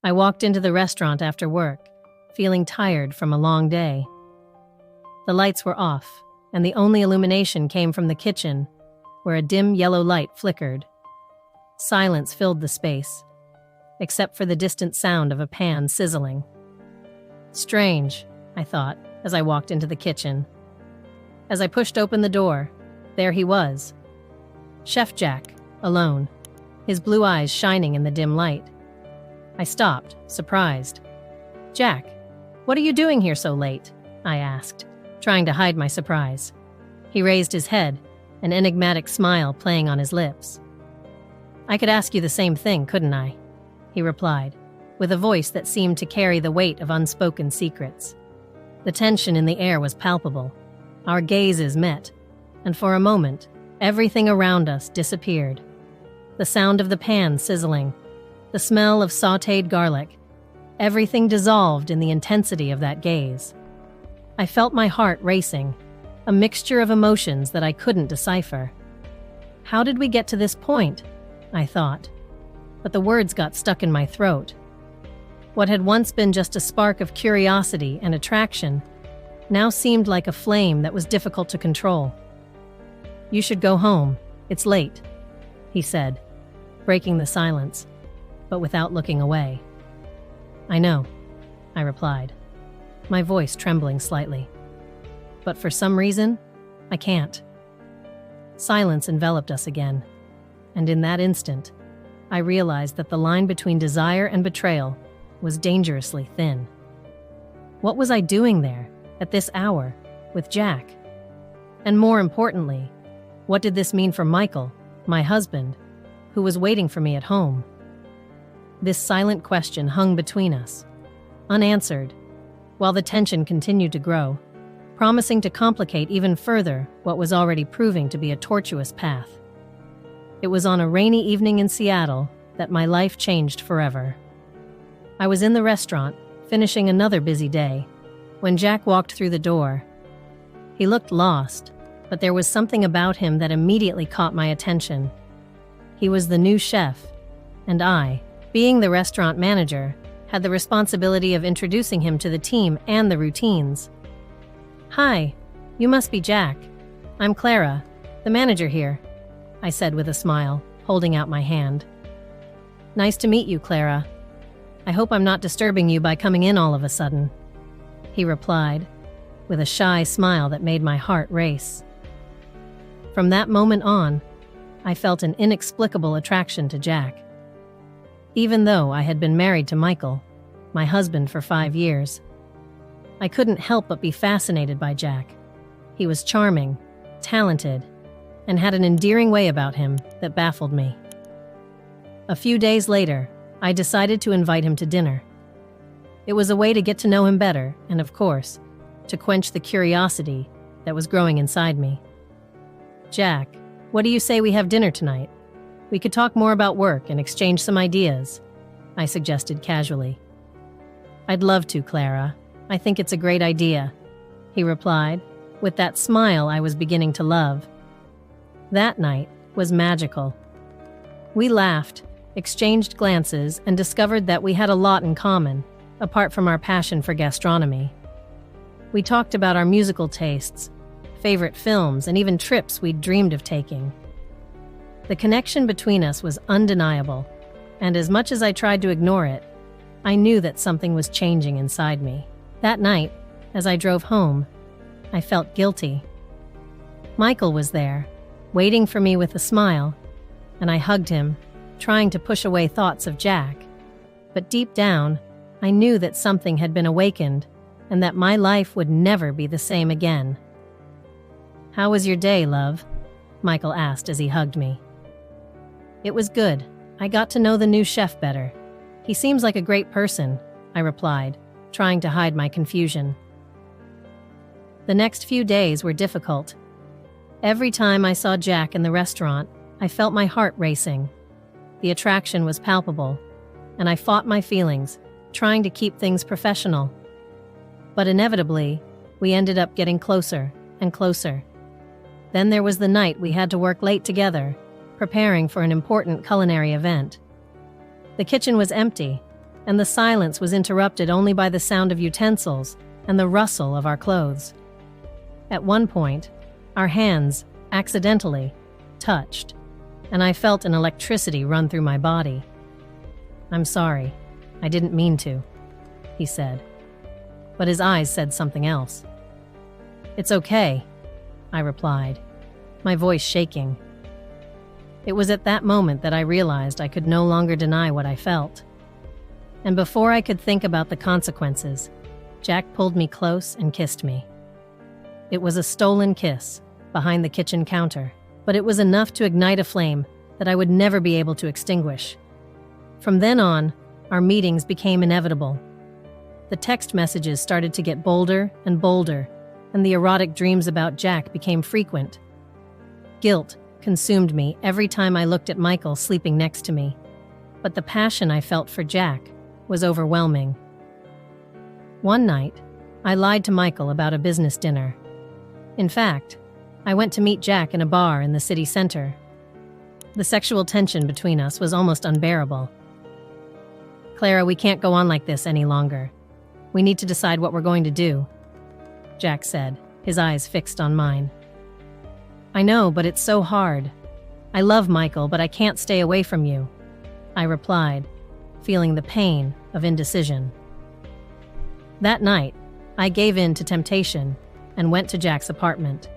I walked into the restaurant after work, feeling tired from a long day. The lights were off, and the only illumination came from the kitchen, where a dim yellow light flickered. Silence filled the space, except for the distant sound of a pan sizzling. Strange, I thought, as I walked into the kitchen. As I pushed open the door, there he was. Chef Jack, alone, his blue eyes shining in the dim light. I stopped, surprised. "Jack, what are you doing here so late?" I asked, trying to hide my surprise. He raised his head, an enigmatic smile playing on his lips. "I could ask you the same thing, couldn't I?" he replied, with a voice that seemed to carry the weight of unspoken secrets. The tension in the air was palpable. Our gazes met, and for a moment, everything around us disappeared. The sound of the pan sizzling, the smell of sautéed garlic, everything dissolved in the intensity of that gaze. I felt my heart racing, a mixture of emotions that I couldn't decipher. How did we get to this point? I thought, but the words got stuck in my throat. What had once been just a spark of curiosity and attraction now seemed like a flame that was difficult to control. "You should go home. It's late," he said, breaking the silence, but without looking away. "I know," I replied, my voice trembling slightly. "But for some reason, I can't." Silence enveloped us again, and in that instant, I realized that the line between desire and betrayal was dangerously thin. What was I doing there, at this hour, with Jack? And more importantly, what did this mean for Michael, my husband, who was waiting for me at home? This silent question hung between us, unanswered, while the tension continued to grow, promising to complicate even further what was already proving to be a tortuous path. It was on a rainy evening in Seattle that my life changed forever. I was in the restaurant, finishing another busy day, when Jack walked through the door. He looked lost, but there was something about him that immediately caught my attention. He was the new chef, and I, being the restaurant manager, had the responsibility of introducing him to the team and the routines. "Hi, you must be Jack. I'm Clara, the manager here," I said with a smile, holding out my hand. "Nice to meet you, Clara. I hope I'm not disturbing you by coming in all of a sudden," he replied, with a shy smile that made my heart race. From that moment on, I felt an inexplicable attraction to Jack. Even though I had been married to Michael, my husband, for 5 years, I couldn't help but be fascinated by Jack. He was charming, talented, and had an endearing way about him that baffled me. A few days later, I decided to invite him to dinner. It was a way to get to know him better and, of course, to quench the curiosity that was growing inside me. "Jack, what do you say we have dinner tonight? We could talk more about work and exchange some ideas," I suggested casually. "I'd love to, Clara. I think it's a great idea," he replied, with that smile I was beginning to love. That night was magical. We laughed, exchanged glances, and discovered that we had a lot in common, apart from our passion for gastronomy. We talked about our musical tastes, favorite films, and even trips we'd dreamed of taking. The connection between us was undeniable, and as much as I tried to ignore it, I knew that something was changing inside me. That night, as I drove home, I felt guilty. Michael was there, waiting for me with a smile, and I hugged him, trying to push away thoughts of Jack. But deep down, I knew that something had been awakened and that my life would never be the same again. "How was your day, love?" Michael asked as he hugged me. "It was good. I got to know the new chef better. He seems like a great person," I replied, trying to hide my confusion. The next few days were difficult. Every time I saw Jack in the restaurant, I felt my heart racing. The attraction was palpable, and I fought my feelings, trying to keep things professional. But inevitably, we ended up getting closer and closer. Then there was the night we had to work late together, preparing for an important culinary event. The kitchen was empty, and the silence was interrupted only by the sound of utensils and the rustle of our clothes. At one point, our hands, accidentally, touched, and I felt an electricity run through my body. "I'm sorry, I didn't mean to," he said. But his eyes said something else. "It's okay," I replied, my voice shaking. It was at that moment that I realized I could no longer deny what I felt. And before I could think about the consequences, Jack pulled me close and kissed me. It was a stolen kiss behind the kitchen counter, but it was enough to ignite a flame that I would never be able to extinguish. From then on, our meetings became inevitable. The text messages started to get bolder and bolder, and the erotic dreams about Jack became frequent. Guilt consumed me every time I looked at Michael sleeping next to me, but the passion I felt for Jack was overwhelming. One night, I lied to Michael about a business dinner. In fact, I went to meet Jack in a bar in the city center. The sexual tension between us was almost unbearable. "Clara, we can't go on like this any longer. We need to decide what we're going to do," Jack said, his eyes fixed on mine. "I know, but it's so hard. I love Michael, but I can't stay away from you," I replied, feeling the pain of indecision. That night, I gave in to temptation and went to Jack's apartment.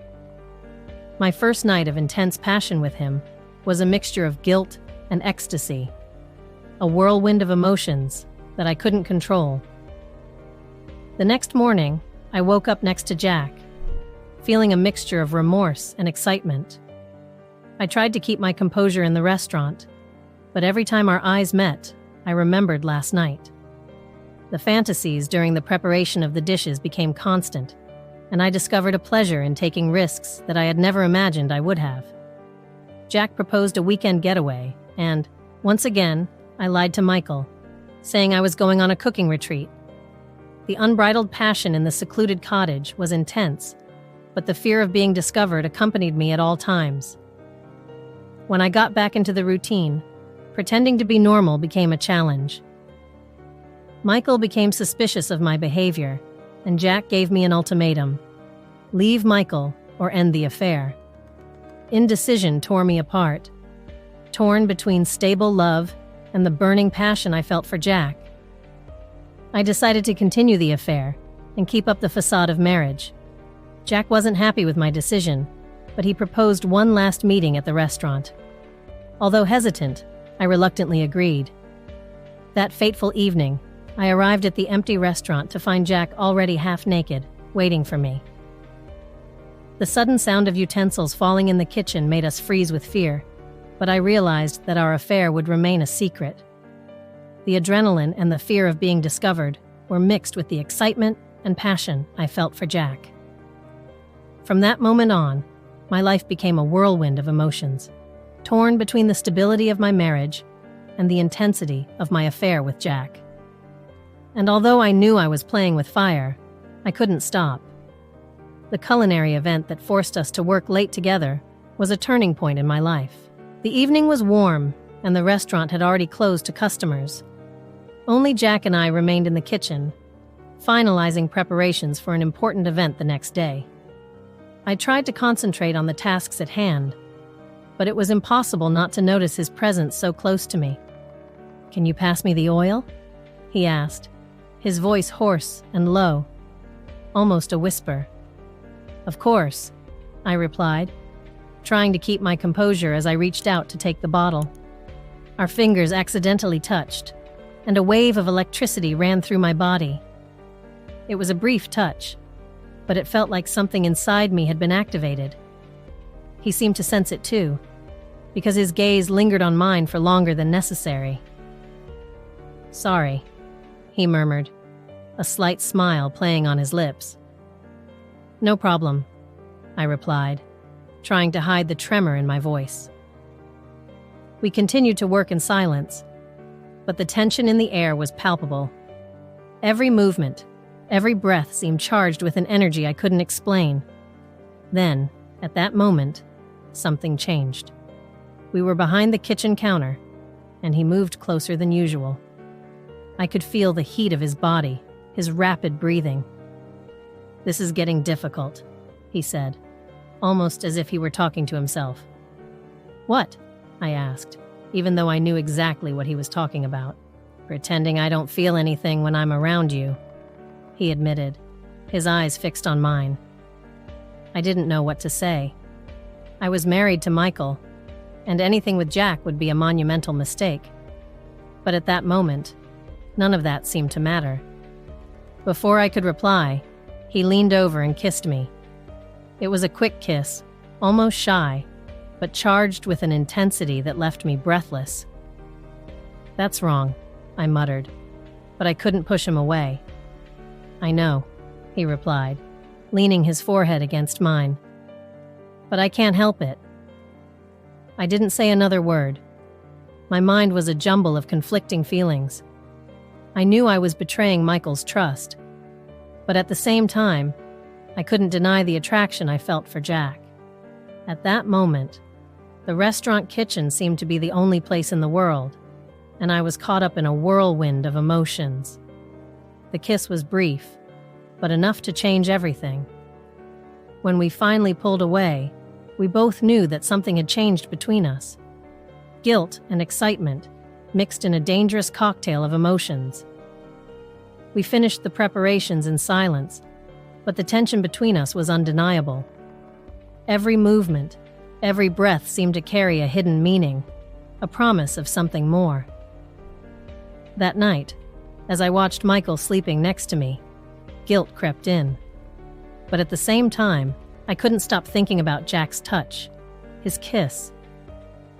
My first night of intense passion with him was a mixture of guilt and ecstasy, a whirlwind of emotions that I couldn't control. The next morning, I woke up next to Jack, feeling a mixture of remorse and excitement. I tried to keep my composure in the restaurant, but every time our eyes met, I remembered last night. The fantasies during the preparation of the dishes became constant, and I discovered a pleasure in taking risks that I had never imagined I would have. Jack proposed a weekend getaway, and, once again, I lied to Michael, saying I was going on a cooking retreat. The unbridled passion in the secluded cottage was intense, but the fear of being discovered accompanied me at all times. When I got back into the routine, pretending to be normal became a challenge. Michael became suspicious of my behavior, and Jack gave me an ultimatum: leave Michael or end the affair. Indecision tore me apart, torn between stable love and the burning passion I felt for Jack. I decided to continue the affair and keep up the facade of marriage. Jack wasn't happy with my decision, but he proposed one last meeting at the restaurant. Although hesitant, I reluctantly agreed. That fateful evening, I arrived at the empty restaurant to find Jack already half naked, waiting for me. The sudden sound of utensils falling in the kitchen made us freeze with fear, but I realized that our affair would remain a secret. The adrenaline and the fear of being discovered were mixed with the excitement and passion I felt for Jack. From that moment on, my life became a whirlwind of emotions, torn between the stability of my marriage and the intensity of my affair with Jack. And although I knew I was playing with fire, I couldn't stop. The culinary event that forced us to work late together was a turning point in my life. The evening was warm, and the restaurant had already closed to customers. Only Jack and I remained in the kitchen, finalizing preparations for an important event the next day. I tried to concentrate on the tasks at hand, but it was impossible not to notice his presence so close to me. "Can you pass me the oil?" he asked, his voice hoarse and low, almost a whisper. "Of course," I replied, trying to keep my composure as I reached out to take the bottle. Our fingers accidentally touched, and a wave of electricity ran through my body. It was a brief touch, but it felt like something inside me had been activated. He seemed to sense it too, because his gaze lingered on mine for longer than necessary. "Sorry," he murmured, a slight smile playing on his lips. "No problem," I replied, trying to hide the tremor in my voice. We continued to work in silence, but the tension in the air was palpable. Every movement, every breath seemed charged with an energy I couldn't explain. Then, at that moment, something changed. We were behind the kitchen counter, and he moved closer than usual. I could feel the heat of his body, his rapid breathing. "This is getting difficult," he said, almost as if he were talking to himself. "What?" I asked, even though I knew exactly what he was talking about. "Pretending I don't feel anything when I'm around you," he admitted, his eyes fixed on mine. I didn't know what to say. I was married to Michael, and anything with Jack would be a monumental mistake. But at that moment, none of that seemed to matter. Before I could reply, he leaned over and kissed me. It was a quick kiss, almost shy, but charged with an intensity that left me breathless. "That's wrong," I muttered, but I couldn't push him away. "I know," he replied, leaning his forehead against mine. "But I can't help it." I didn't say another word. My mind was a jumble of conflicting feelings. I knew I was betraying Michael's trust, but at the same time, I couldn't deny the attraction I felt for Jack. At that moment, the restaurant kitchen seemed to be the only place in the world, and I was caught up in a whirlwind of emotions. The kiss was brief, but enough to change everything. When we finally pulled away, we both knew that something had changed between us. Guilt and excitement mixed in a dangerous cocktail of emotions. We finished the preparations in silence, but the tension between us was undeniable. Every movement, every breath seemed to carry a hidden meaning, a promise of something more. That night, as I watched Michael sleeping next to me, guilt crept in. But at the same time, I couldn't stop thinking about Jack's touch, his kiss.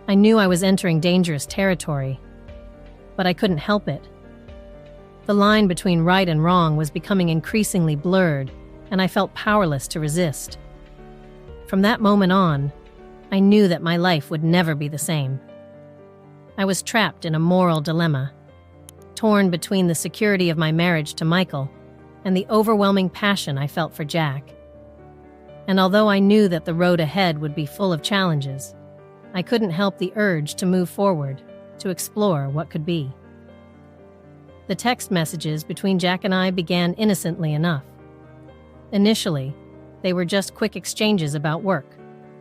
I knew I was entering dangerous territory, but I couldn't help it. The line between right and wrong was becoming increasingly blurred, and I felt powerless to resist. From that moment on, I knew that my life would never be the same. I was trapped in a moral dilemma, torn between the security of my marriage to Michael and the overwhelming passion I felt for Jack. And although I knew that the road ahead would be full of challenges, I couldn't help the urge to move forward, to explore what could be. The text messages between Jack and I began innocently enough. Initially, they were just quick exchanges about work,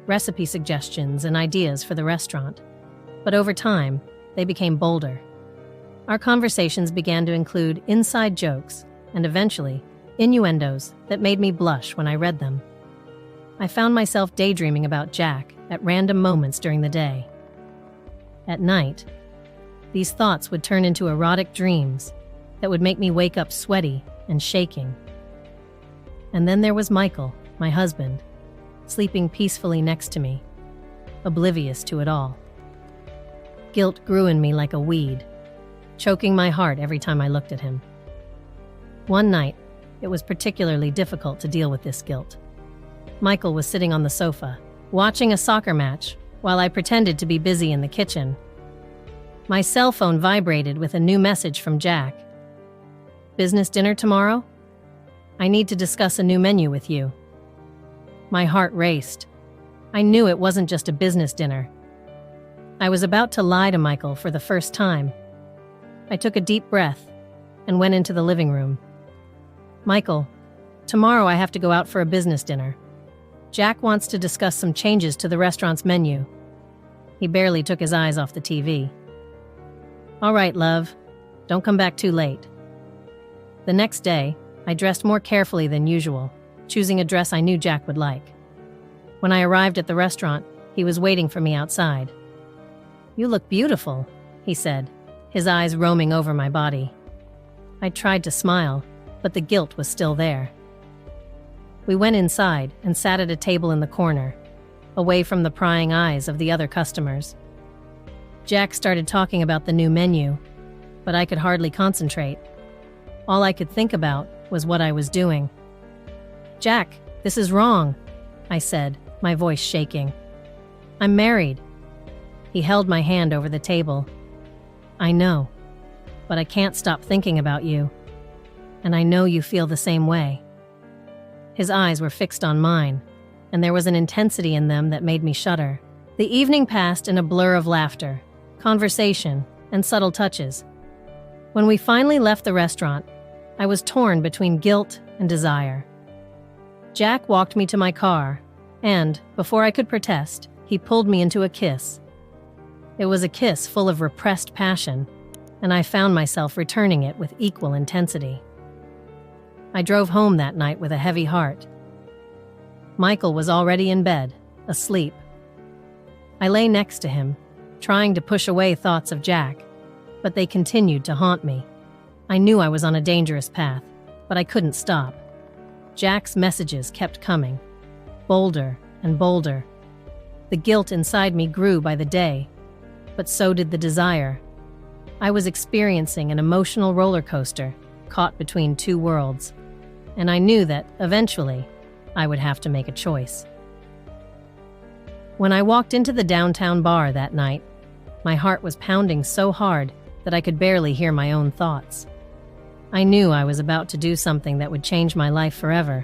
recipe suggestions, and ideas for the restaurant. But over time, they became bolder. Our conversations began to include inside jokes and eventually innuendos that made me blush when I read them. I found myself daydreaming about Jack at random moments during the day. At night, these thoughts would turn into erotic dreams that would make me wake up sweaty and shaking. And then there was Michael, my husband, sleeping peacefully next to me, oblivious to it all. Guilt grew in me like a weed, choking my heart every time I looked at him. One night, it was particularly difficult to deal with this guilt. Michael was sitting on the sofa, watching a soccer match, while I pretended to be busy in the kitchen. My cell phone vibrated with a new message from Jack. "Business dinner tomorrow? I need to discuss a new menu with you." My heart raced. I knew it wasn't just a business dinner. I was about to lie to Michael for the first time. I took a deep breath and went into the living room. "Michael, tomorrow I have to go out for a business dinner. Jack wants to discuss some changes to the restaurant's menu." He barely took his eyes off the TV. "All right, love. Don't come back too late." The next day, I dressed more carefully than usual, choosing a dress I knew Jack would like. When I arrived at the restaurant, he was waiting for me outside. "You look beautiful," he said, his eyes roaming over my body. I tried to smile, but the guilt was still there. We went inside and sat at a table in the corner, away from the prying eyes of the other customers. Jack started talking about the new menu, but I could hardly concentrate. All I could think about was what I was doing. "Jack, this is wrong," I said, my voice shaking. "I'm married." He held my hand over the table. "I know, but I can't stop thinking about you. And I know you feel the same way." His eyes were fixed on mine, and there was an intensity in them that made me shudder. The evening passed in a blur of laughter, conversation, and subtle touches. When we finally left the restaurant, I was torn between guilt and desire. Jack walked me to my car, and, before I could protest, he pulled me into a kiss. It was a kiss full of repressed passion, and I found myself returning it with equal intensity. I drove home that night with a heavy heart. Michael was already in bed, asleep. I lay next to him, trying to push away thoughts of Jack, but they continued to haunt me. I knew I was on a dangerous path, but I couldn't stop. Jack's messages kept coming, bolder and bolder. The guilt inside me grew by the day, but so did the desire. I was experiencing an emotional roller coaster, caught between two worlds, and I knew that, eventually, I would have to make a choice. When I walked into the downtown bar that night, my heart was pounding so hard that I could barely hear my own thoughts. I knew I was about to do something that would change my life forever,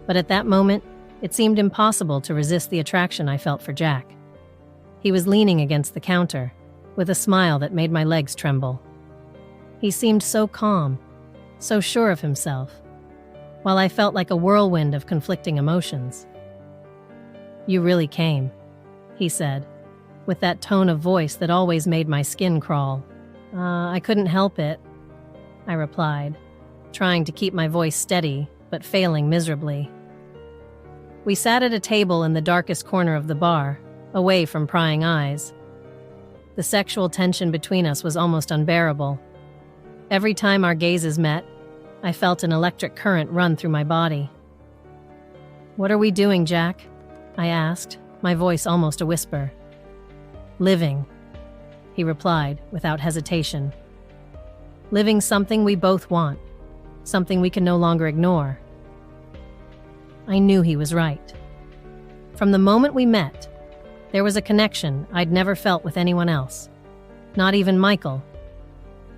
but at that moment, it seemed impossible to resist the attraction I felt for Jack. He was leaning against the counter, with a smile that made my legs tremble. He seemed so calm, so sure of himself, while I felt like a whirlwind of conflicting emotions. "You really came," he said, with that tone of voice that always made my skin crawl. I couldn't help it," I replied, trying to keep my voice steady, but failing miserably. We sat at a table in the darkest corner of the bar, away from prying eyes. The sexual tension between us was almost unbearable. Every time our gazes met, I felt an electric current run through my body. "What are we doing, Jack?" I asked, my voice almost a whisper. "Living," he replied without hesitation. "Living something we both want, something we can no longer ignore." I knew he was right. From the moment we met, there was a connection I'd never felt with anyone else, not even Michael.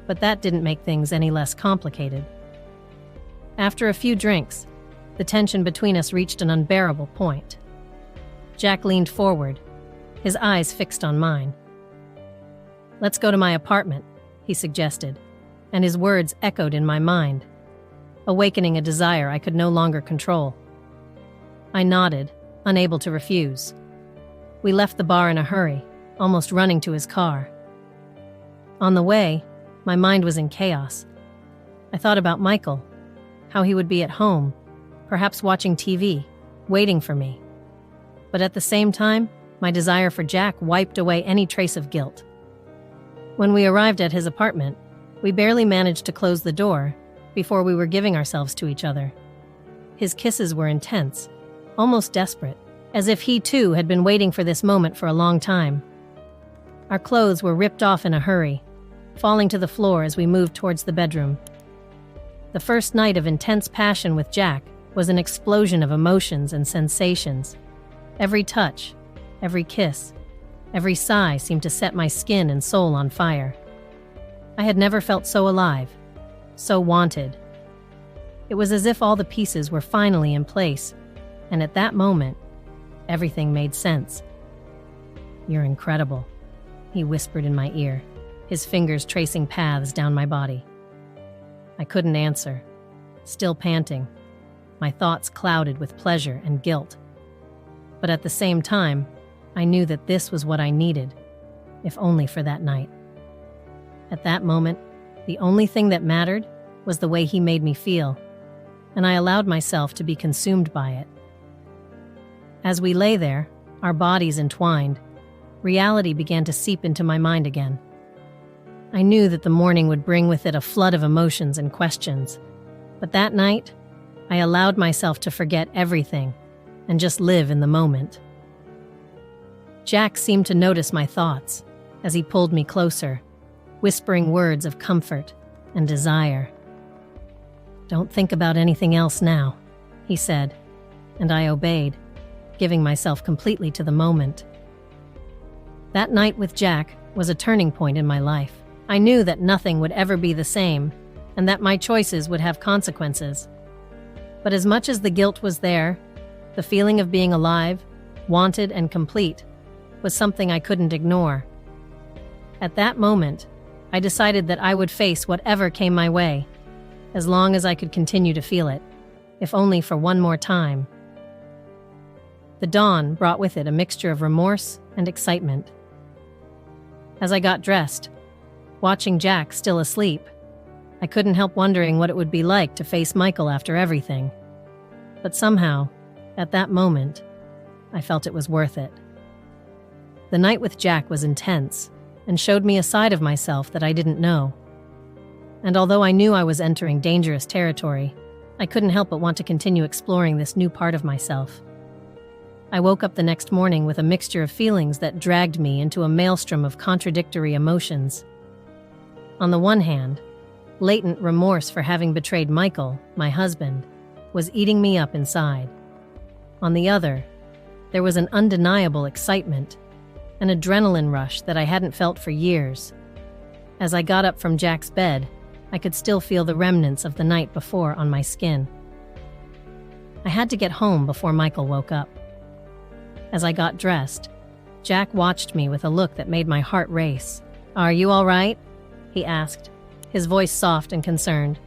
But that didn't make things any less complicated. After a few drinks, the tension between us reached an unbearable point. Jack leaned forward, his eyes fixed on mine. "Let's go to my apartment," he suggested, and his words echoed in my mind, awakening a desire I could no longer control. I nodded, unable to refuse. We left the bar in a hurry, almost running to his car. On the way, my mind was in chaos. I thought about Michael, how he would be at home, perhaps watching TV, waiting for me. But at the same time, my desire for Jack wiped away any trace of guilt. When we arrived at his apartment, we barely managed to close the door before we were giving ourselves to each other. His kisses were intense, almost desperate, as if he too had been waiting for this moment for a long time. Our clothes were ripped off in a hurry, falling to the floor as we moved towards the bedroom. The first night of intense passion with Jack was an explosion of emotions and sensations. Every touch, every kiss, every sigh seemed to set my skin and soul on fire. I had never felt so alive, so wanted. It was as if all the pieces were finally in place, and at that moment, everything made sense. "You're incredible," he whispered in my ear, his fingers tracing paths down my body. I couldn't answer, still panting, my thoughts clouded with pleasure and guilt. But at the same time, I knew that this was what I needed, if only for that night. At that moment, the only thing that mattered was the way he made me feel, and I allowed myself to be consumed by it. As we lay there, our bodies entwined, reality began to seep into my mind again. I knew that the morning would bring with it a flood of emotions and questions, but that night, I allowed myself to forget everything and just live in the moment. Jack seemed to notice my thoughts as he pulled me closer, whispering words of comfort and desire. "Don't think about anything else now," he said, and I obeyed, giving myself completely to the moment. That night with Jack was a turning point in my life. I knew that nothing would ever be the same, and that my choices would have consequences. But as much as the guilt was there, the feeling of being alive, wanted and complete, was something I couldn't ignore. At that moment, I decided that I would face whatever came my way, as long as I could continue to feel it, if only for one more time. The dawn brought with it a mixture of remorse and excitement. As I got dressed, watching Jack still asleep, I couldn't help wondering what it would be like to face Michael after everything. But somehow, at that moment, I felt it was worth it. The night with Jack was intense and showed me a side of myself that I didn't know. And although I knew I was entering dangerous territory, I couldn't help but want to continue exploring this new part of myself. I woke up the next morning with a mixture of feelings that dragged me into a maelstrom of contradictory emotions. On the one hand, latent remorse for having betrayed Michael, my husband, was eating me up inside. On the other, there was an undeniable excitement, an adrenaline rush that I hadn't felt for years. As I got up from Jack's bed, I could still feel the remnants of the night before on my skin. I had to get home before Michael woke up. As I got dressed, Jack watched me with a look that made my heart race. "Are you all right?" he asked, his voice soft and concerned.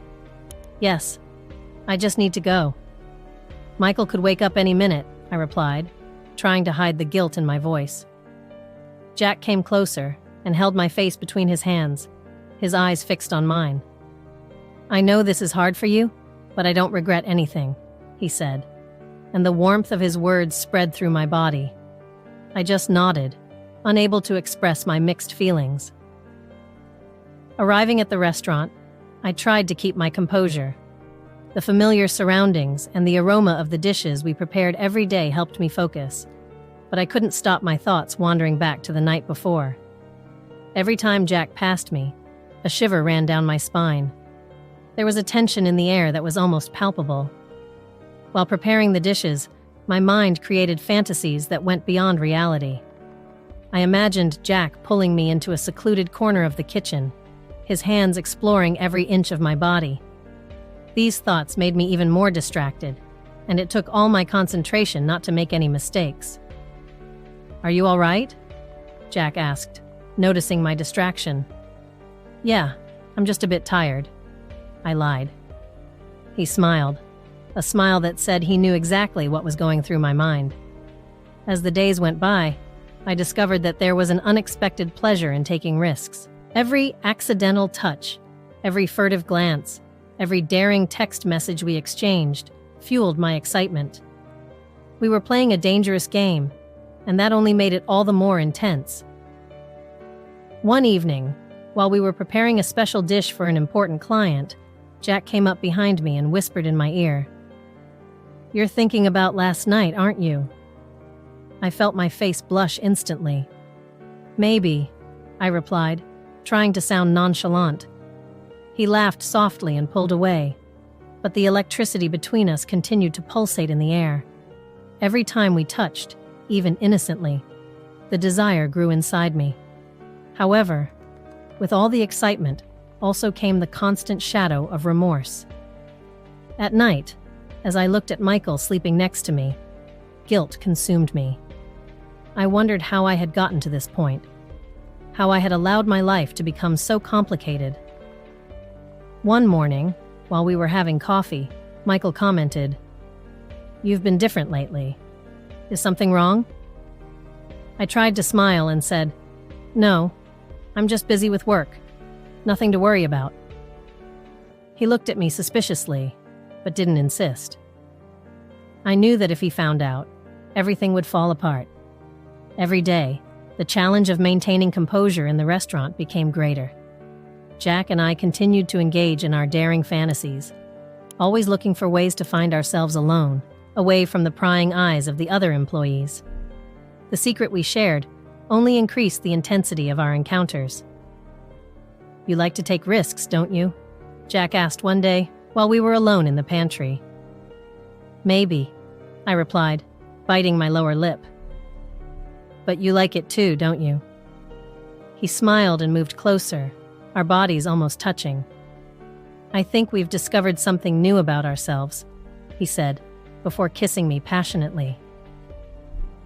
"Yes, I just need to go." "Michael could wake up any minute," I replied, trying to hide the guilt in my voice. Jack came closer and held my face between his hands, his eyes fixed on mine. "I know this is hard for you, but I don't regret anything," he said, and the warmth of his words spread through my body. I just nodded, unable to express my mixed feelings. Arriving at the restaurant, I tried to keep my composure. The familiar surroundings and the aroma of the dishes we prepared every day helped me focus, but I couldn't stop my thoughts wandering back to the night before. Every time Jack passed me, a shiver ran down my spine. There was a tension in the air that was almost palpable. While preparing the dishes, my mind created fantasies that went beyond reality. I imagined Jack pulling me into a secluded corner of the kitchen, his hands exploring every inch of my body. These thoughts made me even more distracted, and it took all my concentration not to make any mistakes. "Are you all right?" Jack asked, noticing my distraction. "Yeah, I'm just a bit tired," I lied. He smiled, a smile that said he knew exactly what was going through my mind. As the days went by, I discovered that there was an unexpected pleasure in taking risks. Every accidental touch, every furtive glance, every daring text message we exchanged fueled my excitement. We were playing a dangerous game, and that only made it all the more intense. One evening, while we were preparing a special dish for an important client, Jack came up behind me and whispered in my ear, "You're thinking about last night, aren't you?" I felt my face blush instantly. "Maybe," I replied, trying to sound nonchalant. He laughed softly and pulled away, but the electricity between us continued to pulsate in the air. Every time we touched, even innocently, the desire grew inside me. However, with all the excitement also came the constant shadow of remorse. At night, as I looked at Michael sleeping next to me, guilt consumed me. I wondered how I had gotten to this point, how I had allowed my life to become so complicated. One morning, while we were having coffee, Michael commented, "You've been different lately. Is something wrong?" I tried to smile and said, "No, I'm just busy with work. Nothing to worry about." He looked at me suspiciously, but didn't insist. I knew that if he found out, everything would fall apart. Every day, the challenge of maintaining composure in the restaurant became greater. Jack and I continued to engage in our daring fantasies, always looking for ways to find ourselves alone, away from the prying eyes of the other employees. The secret we shared only increased the intensity of our encounters. "You like to take risks, don't you?" Jack asked one day while we were alone in the pantry. "Maybe," I replied, biting my lower lip. "But you like it too, don't you?" He smiled and moved closer, our bodies almost touching. "I think we've discovered something new about ourselves," he said, before kissing me passionately.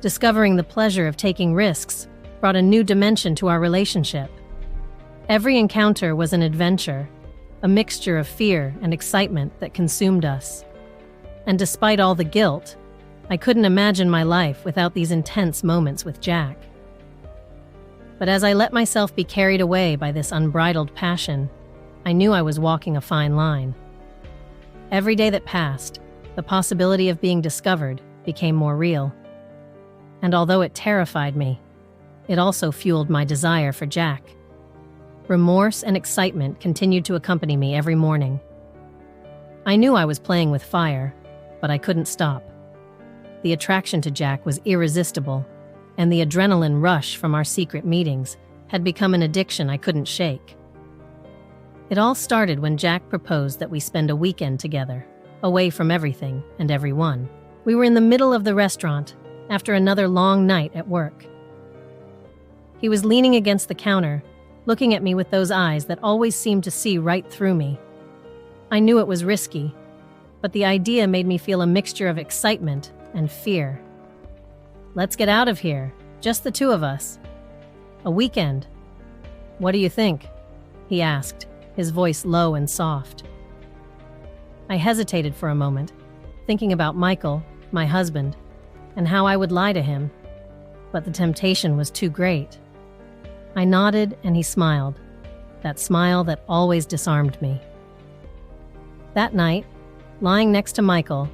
Discovering the pleasure of taking risks brought a new dimension to our relationship. Every encounter was an adventure, a mixture of fear and excitement that consumed us. And despite all the guilt, I couldn't imagine my life without these intense moments with Jack. But as I let myself be carried away by this unbridled passion, I knew I was walking a fine line. Every day that passed, the possibility of being discovered became more real. And although it terrified me, it also fueled my desire for Jack. Remorse and excitement continued to accompany me every morning. I knew I was playing with fire, but I couldn't stop. The attraction to Jack was irresistible, and the adrenaline rush from our secret meetings had become an addiction I couldn't shake. It all started when Jack proposed that we spend a weekend together, away from everything and everyone. We were in the middle of the restaurant, after another long night at work. He was leaning against the counter, looking at me with those eyes that always seemed to see right through me. I knew it was risky, but the idea made me feel a mixture of excitement and fear. "Let's get out of here, just the two of us. A weekend. What do you think?" he asked, his voice low and soft. I hesitated for a moment, thinking about Michael, my husband, and how I would lie to him, but the temptation was too great. I nodded and he smiled, that smile that always disarmed me. That night, lying next to Michael,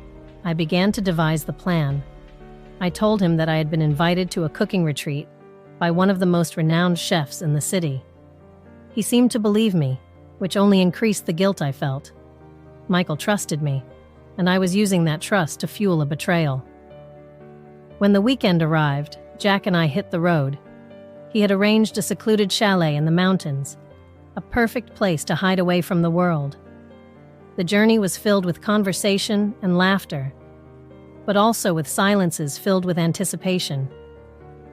I began to devise the plan. I told him that I had been invited to a cooking retreat by one of the most renowned chefs in the city. He seemed to believe me, which only increased the guilt I felt. Michael trusted me, and I was using that trust to fuel a betrayal. When the weekend arrived, Jack and I hit the road. He had arranged a secluded chalet in the mountains, a perfect place to hide away from the world. The journey was filled with conversation and laughter, but also with silences filled with anticipation.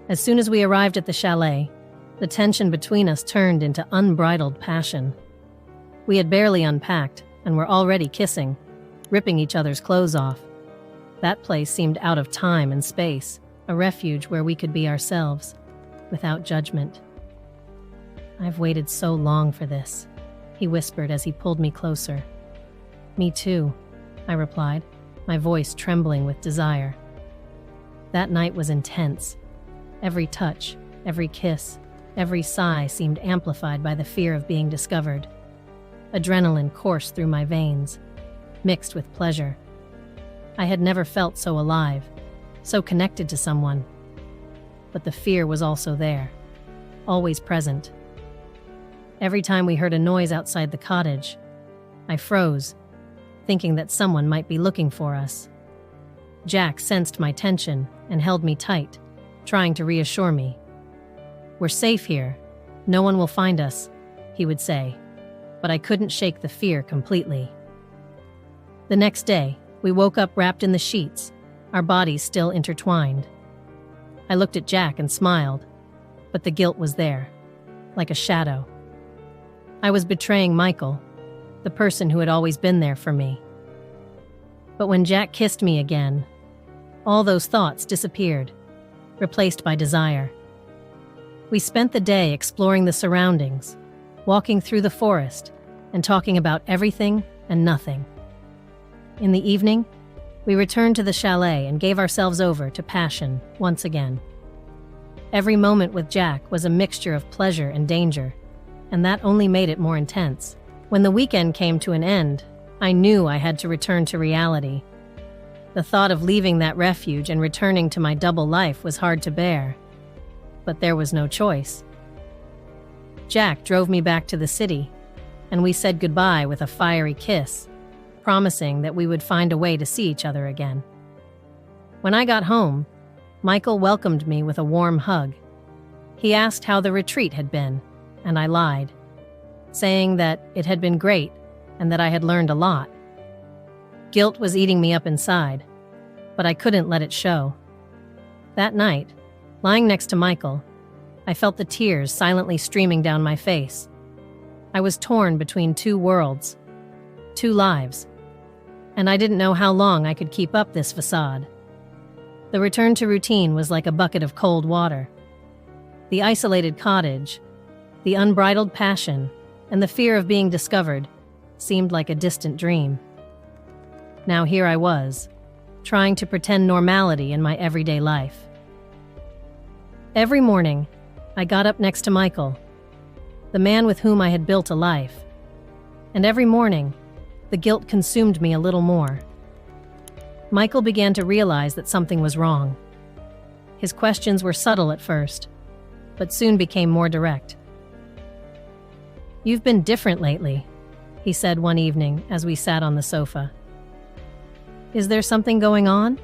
As soon as we arrived at the chalet, the tension between us turned into unbridled passion. We had barely unpacked and were already kissing, ripping each other's clothes off. That place seemed out of time and space, a refuge where we could be ourselves, without judgment. "I've waited so long for this," he whispered as he pulled me closer. "Me too," I replied, my voice trembling with desire. That night was intense. Every touch, every kiss, every sigh seemed amplified by the fear of being discovered. Adrenaline coursed through my veins, mixed with pleasure. I had never felt so alive, so connected to someone. But the fear was also there, always present. Every time we heard a noise outside the cottage, I froze, thinking that someone might be looking for us. Jack sensed my tension and held me tight, trying to reassure me. "We're safe here. No one will find us," he would say, but I couldn't shake the fear completely. The next day, we woke up wrapped in the sheets, our bodies still intertwined. I looked at Jack and smiled, but the guilt was there, like a shadow. I was betraying Michael, the person who had always been there for me. But when Jack kissed me again, all those thoughts disappeared, replaced by desire. We spent the day exploring the surroundings, walking through the forest, and talking about everything and nothing. In the evening, we returned to the chalet and gave ourselves over to passion once again. Every moment with Jack was a mixture of pleasure and danger, and that only made it more intense. When the weekend came to an end, I knew I had to return to reality. The thought of leaving that refuge and returning to my double life was hard to bear, but there was no choice. Jack drove me back to the city, and we said goodbye with a fiery kiss, promising that we would find a way to see each other again. When I got home, Michael welcomed me with a warm hug. He asked how the retreat had been, and I lied, saying that it had been great and that I had learned a lot. Guilt was eating me up inside, but I couldn't let it show. That night, lying next to Michael, I felt the tears silently streaming down my face. I was torn between two worlds, two lives, and I didn't know how long I could keep up this facade. The return to routine was like a bucket of cold water. The isolated cottage, The unbridled passion and the fear of being discovered seemed like a distant dream. Now here I was, trying to pretend normality in my everyday life. Every morning, I got up next to Michael, the man with whom I had built a life. And every morning, the guilt consumed me a little more. Michael began to realize that something was wrong. His questions were subtle at first, but soon became more direct. "You've been different lately," he said one evening as we sat on the sofa. "Is there something going on?"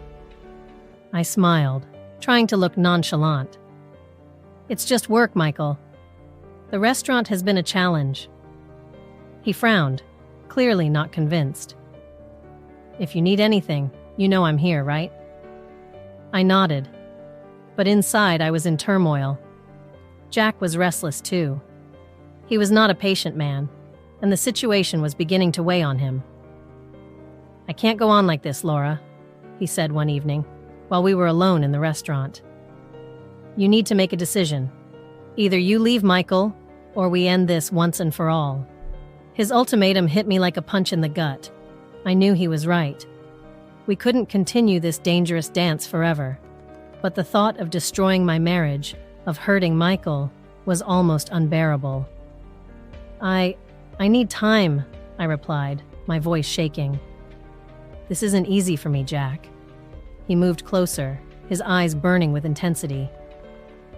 I smiled, trying to look nonchalant. "It's just work, Michael. The restaurant has been a challenge." He frowned, clearly not convinced. "If you need anything, you know I'm here, right?" I nodded, but inside I was in turmoil. Jack was restless too. He was not a patient man, and the situation was beginning to weigh on him. "I can't go on like this, Laura," he said one evening, while we were alone in the restaurant. "You need to make a decision. Either you leave Michael, or we end this once and for all." His ultimatum hit me like a punch in the gut. I knew he was right. We couldn't continue this dangerous dance forever, but the thought of destroying my marriage, of hurting Michael, was almost unbearable. I need time," I replied, my voice shaking. "This isn't easy for me, Jack." He moved closer, his eyes burning with intensity.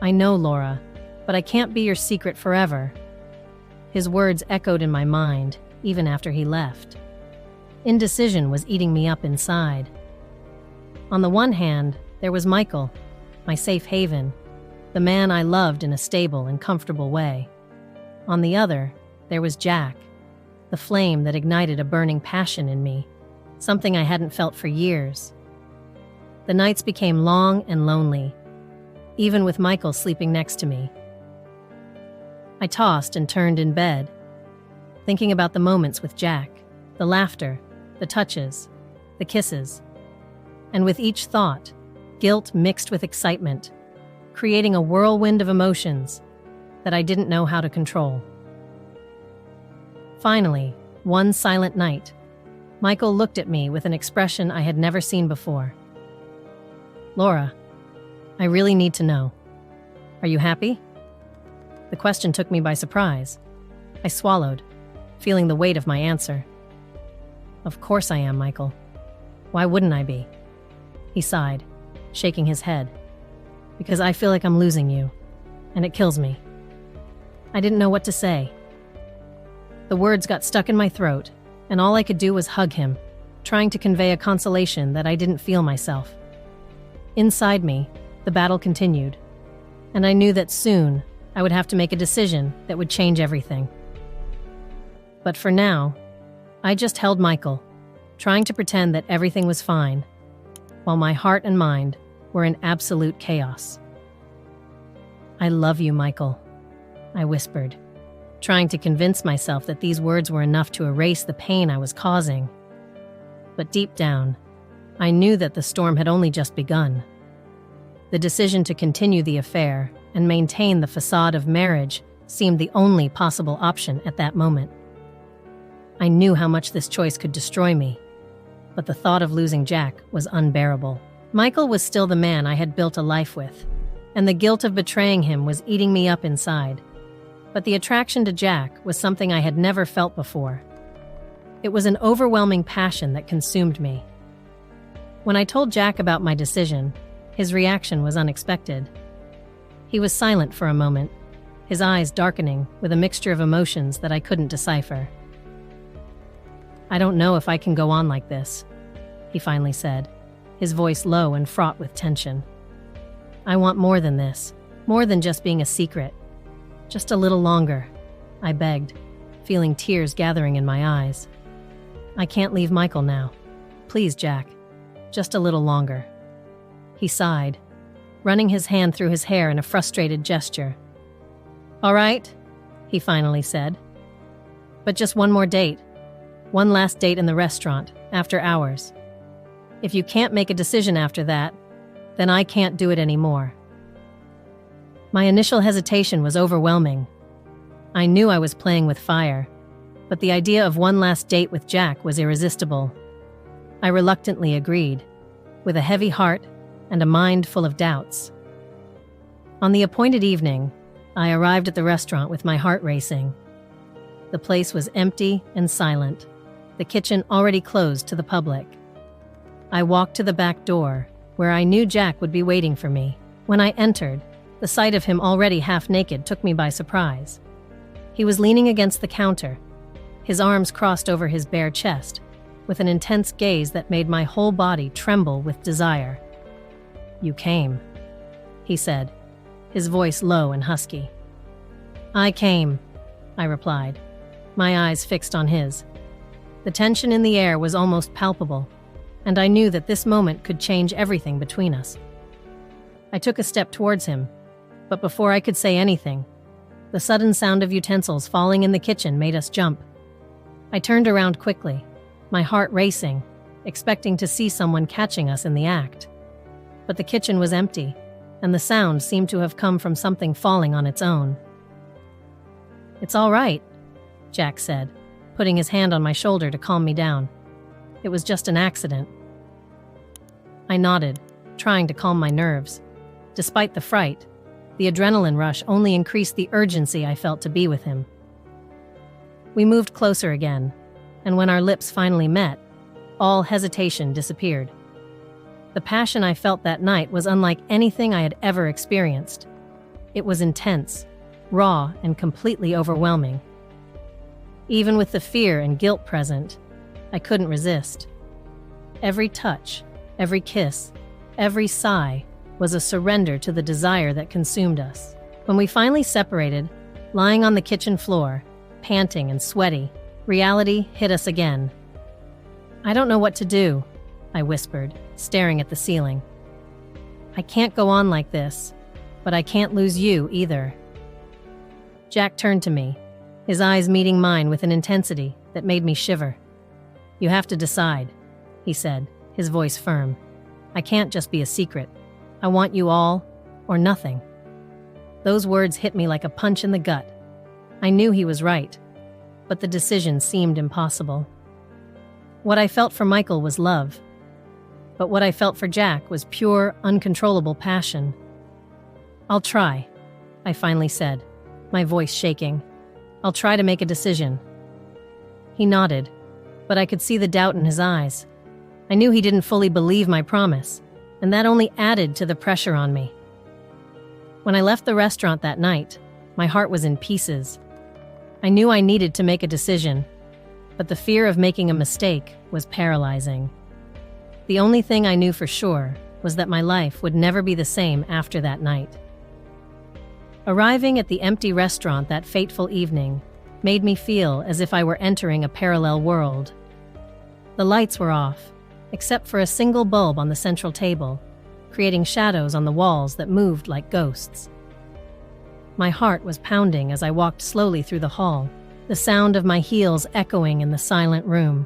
"I know, Laura, but I can't be your secret forever." His words echoed in my mind, even after he left. Indecision was eating me up inside. On the one hand, there was Michael, my safe haven, the man I loved in a stable and comfortable way. On the other, there was Jack, the flame that ignited a burning passion in me, something I hadn't felt for years. The nights became long and lonely, even with Michael sleeping next to me. I tossed and turned in bed, thinking about the moments with Jack, the laughter, the touches, the kisses. And with each thought, guilt mixed with excitement, creating a whirlwind of emotions that I didn't know how to control. Finally, one silent night, Michael looked at me with an expression I had never seen before. "Laura, I really need to know. Are you happy?" The question took me by surprise. I swallowed, feeling the weight of my answer. "Of course I am, Michael. Why wouldn't I be?" He sighed, shaking his head. "Because I feel like I'm losing you, and it kills me." I didn't know what to say. The words got stuck in my throat, and all I could do was hug him, trying to convey a consolation that I didn't feel myself. Inside me, the battle continued, and I knew that soon I would have to make a decision that would change everything. But for now, I just held Michael, trying to pretend that everything was fine, while my heart and mind were in absolute chaos. "I love you, Michael," I whispered, trying to convince myself that these words were enough to erase the pain I was causing. But deep down, I knew that the storm had only just begun. The decision to continue the affair and maintain the facade of marriage seemed the only possible option at that moment. I knew how much this choice could destroy me, but the thought of losing Jack was unbearable. Michael was still the man I had built a life with, and the guilt of betraying him was eating me up inside. But the attraction to Jack was something I had never felt before. It was an overwhelming passion that consumed me. When I told Jack about my decision, his reaction was unexpected. He was silent for a moment, his eyes darkening with a mixture of emotions that I couldn't decipher. "I don't know if I can go on like this," he finally said, his voice low and fraught with tension. "I want more than this, more than just being a secret. Just a little longer," I begged, feeling tears gathering in my eyes. "I can't leave Michael now. Please, Jack, just a little longer." He sighed, running his hand through his hair in a frustrated gesture. "All right," he finally said. "But just one more date. One last date in the restaurant, after hours. If you can't make a decision after that, then I can't do it anymore." My initial hesitation was overwhelming. I knew I was playing with fire, but the idea of one last date with Jack was irresistible. I reluctantly agreed, with a heavy heart and a mind full of doubts. On the appointed evening, I arrived at the restaurant with my heart racing. The place was empty and silent, the kitchen already closed to the public. I walked to the back door, where I knew Jack would be waiting for me. When I entered, the sight of him already half naked took me by surprise. He was leaning against the counter, his arms crossed over his bare chest, with an intense gaze that made my whole body tremble with desire. "You came," he said, his voice low and husky. "I came," I replied, my eyes fixed on his. The tension in the air was almost palpable, and I knew that this moment could change everything between us. I took a step towards him, but before I could say anything, the sudden sound of utensils falling in the kitchen made us jump. I turned around quickly, my heart racing, expecting to see someone catching us in the act. But the kitchen was empty, and the sound seemed to have come from something falling on its own. "It's all right," Jack said, putting his hand on my shoulder to calm me down. "It was just an accident." I nodded, trying to calm my nerves. Despite the fright, the adrenaline rush only increased the urgency I felt to be with him. We moved closer again, and when our lips finally met, all hesitation disappeared. The passion I felt that night was unlike anything I had ever experienced. It was intense, raw, and completely overwhelming. Even with the fear and guilt present, I couldn't resist. Every touch, every kiss, every sigh was a surrender to the desire that consumed us. When we finally separated, lying on the kitchen floor, panting and sweaty, reality hit us again. "I don't know what to do," I whispered, staring at the ceiling. "I can't go on like this, but I can't lose you either." Jack turned to me, his eyes meeting mine with an intensity that made me shiver. "You have to decide," he said, his voice firm. "I can't just be a secret. I want you all, or nothing." Those words hit me like a punch in the gut. I knew he was right, but the decision seemed impossible. What I felt for Michael was love, but what I felt for Jack was pure, uncontrollable passion. "I'll try," I finally said, my voice shaking. "I'll try to make a decision." He nodded, but I could see the doubt in his eyes. I knew he didn't fully believe my promise, and that only added to the pressure on me. When I left the restaurant that night, my heart was in pieces. I knew I needed to make a decision, but the fear of making a mistake was paralyzing. The only thing I knew for sure was that my life would never be the same after that night. Arriving at the empty restaurant that fateful evening made me feel as if I were entering a parallel world. The lights were off, except for a single bulb on the central table, creating shadows on the walls that moved like ghosts. My heart was pounding as I walked slowly through the hall, the sound of my heels echoing in the silent room.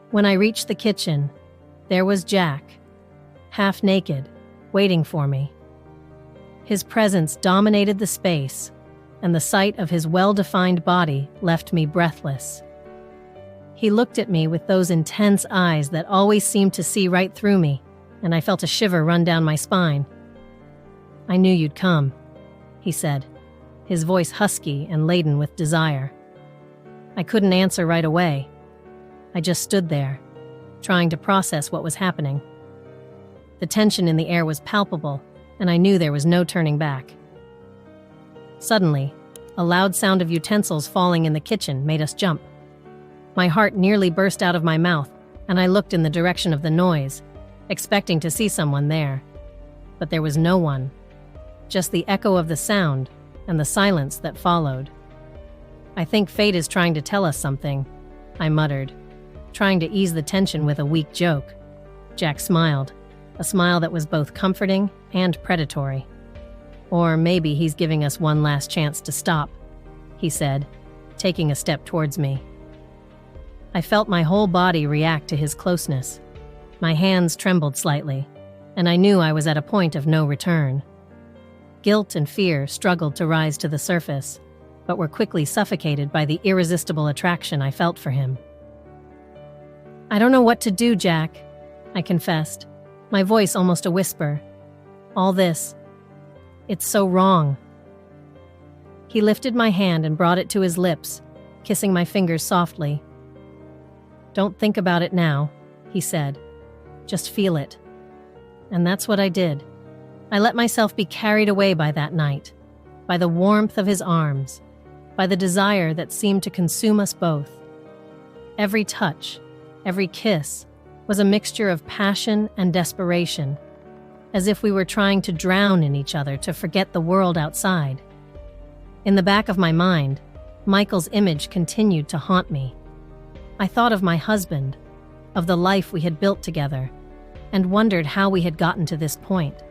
When I reached the kitchen, there was Jack, half naked, waiting for me. His presence dominated the space, and the sight of his well-defined body left me breathless. He looked at me with those intense eyes that always seemed to see right through me, and I felt a shiver run down my spine. "I knew you'd come," he said, his voice husky and laden with desire. I couldn't answer right away. I just stood there, trying to process what was happening. The tension in the air was palpable, and I knew there was no turning back. Suddenly, a loud sound of utensils falling in the kitchen made us jump. My heart nearly burst out of my mouth, and I looked in the direction of the noise, expecting to see someone there. But there was no one, just the echo of the sound and the silence that followed. "I think fate is trying to tell us something," I muttered, trying to ease the tension with a weak joke. Jack smiled, a smile that was both comforting and predatory. "Or maybe he's giving us one last chance to stop," he said, taking a step towards me. I felt my whole body react to his closeness. My hands trembled slightly, and I knew I was at a point of no return. Guilt and fear struggled to rise to the surface, but were quickly suffocated by the irresistible attraction I felt for him. "I don't know what to do, Jack," I confessed, my voice almost a whisper. "All this, it's so wrong." He lifted my hand and brought it to his lips, kissing my fingers softly. "Don't think about it now," he said. "Just feel it." And that's what I did. I let myself be carried away by that night, by the warmth of his arms, by the desire that seemed to consume us both. Every touch, every kiss, was a mixture of passion and desperation, as if we were trying to drown in each other to forget the world outside. In the back of my mind, Michael's image continued to haunt me. I thought of my husband, of the life we had built together, and wondered how we had gotten to this point.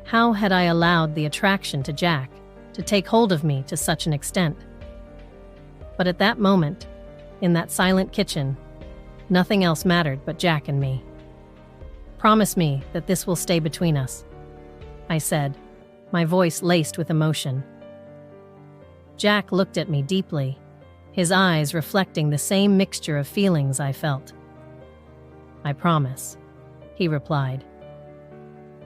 How had I allowed the attraction to Jack to take hold of me to such an extent? But at that moment, in that silent kitchen, nothing else mattered but Jack and me. "Promise me that this will stay between us," I said, my voice laced with emotion. Jack looked at me deeply, his eyes reflecting the same mixture of feelings I felt. "I promise," he replied.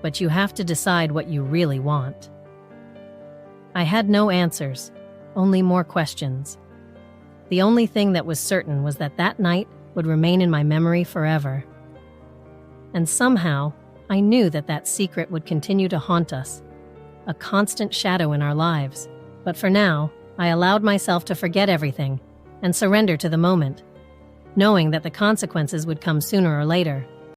"But you have to decide what you really want." I had no answers, only more questions. The only thing that was certain was that that night would remain in my memory forever. And somehow, I knew that that secret would continue to haunt us, a constant shadow in our lives. But for now, I allowed myself to forget everything and surrender to the moment, knowing that the consequences would come sooner or later.